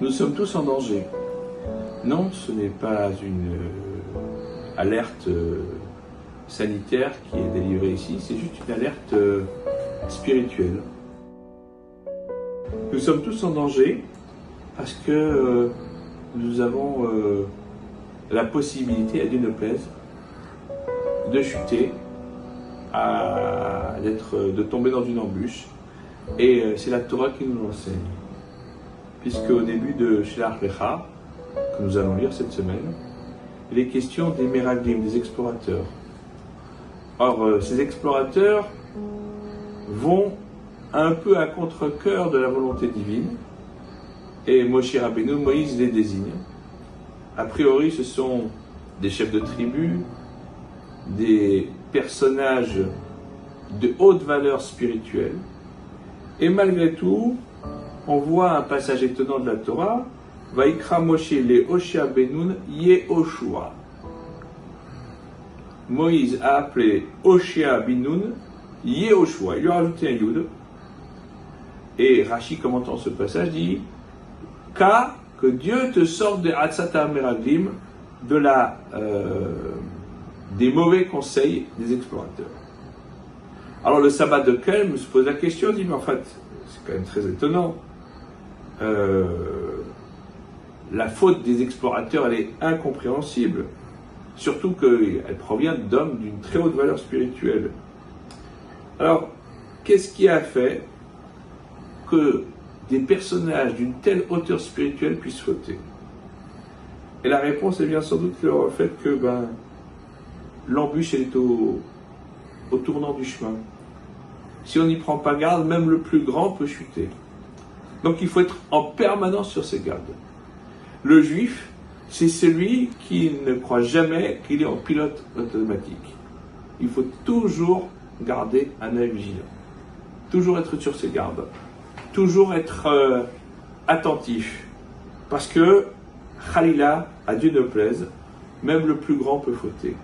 Nous sommes tous en danger. Non, ce n'est pas une alerte sanitaire qui est délivrée ici, c'est juste une alerte spirituelle. Nous sommes tous en danger parce que nous avons la possibilité, à Dieu ne plaise, de chuter, de tomber dans une embûche. Et c'est la Torah qui nous l'enseigne. Puisque au début de Shelach Lecha, que nous allons lire cette semaine, il est question des Meraglim, des explorateurs. Or, ces explorateurs vont un peu à contre-cœur de la volonté divine, et Moshe Rabbeinu, Moïse les désigne. A priori, ce sont des chefs de tribu, des personnages de haute valeur spirituelle, et malgré tout, on voit un passage étonnant de la Torah, Vaikra Moshe le Hoshea Benun Yehoshua. Moïse a appelé Hoshea Benun Yehoshua. Il lui a rajouté un yud. Et Rashi, commentant ce passage, dit que Dieu te sorte de Hatzata Meraglim, des mauvais conseils des explorateurs. Alors le sabbat de Kelm se pose la question, dit mais en fait, c'est quand même très étonnant. La faute des explorateurs, elle est incompréhensible. Surtout qu'elle provient d'hommes d'une très haute valeur spirituelle. Alors, qu'est-ce qui a fait que des personnages d'une telle hauteur spirituelle puissent fauter? Et la réponse, elle vient sans doute le fait que l'embûche, elle est au tournant du chemin. Si on n'y prend pas garde, même le plus grand peut chuter. Donc il faut être en permanence sur ses gardes. Le juif, c'est celui qui ne croit jamais qu'il est en pilote automatique. Il faut toujours garder un œil vigilant. Toujours être sur ses gardes. Toujours être attentif. Parce que, Khalila, à Dieu ne plaise, même le plus grand peut fauter.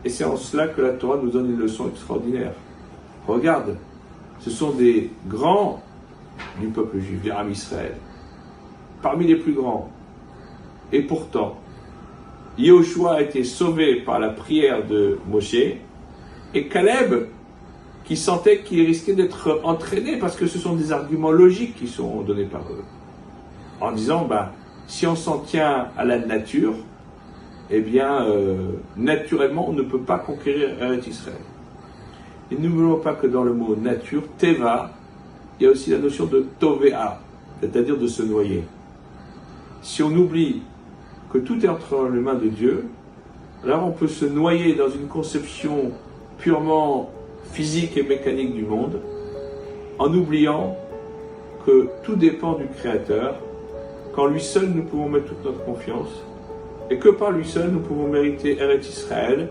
Et c'est en cela que la Torah nous donne une leçon extraordinaire. Regarde, ce sont des grands du peuple juif, des Am Israël, parmi les plus grands. Et pourtant, Yehoshua a été sauvé par la prière de Moshe, et Caleb, qui sentait qu'il risquait d'être entraîné, parce que ce sont des arguments logiques qui sont donnés par eux, en disant, si on s'en tient à la nature, eh bien, naturellement, on ne peut pas conquérir Eretz Israël. Et n'oublions pas que dans le mot nature, Teva, il y a aussi la notion de Tovea, c'est-à-dire de se noyer. Si on oublie que tout est entre les mains de Dieu, alors on peut se noyer dans une conception purement physique et mécanique du monde, en oubliant que tout dépend du Créateur, qu'en lui seul nous pouvons mettre toute notre confiance, et que par lui seul nous pouvons mériter Eretz Israël,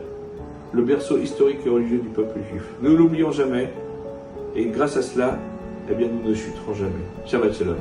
le berceau historique et religieux du peuple juif. Nous ne l'oublions jamais, et grâce à cela, eh bien nous ne chuterons jamais. Shabbat Shalom.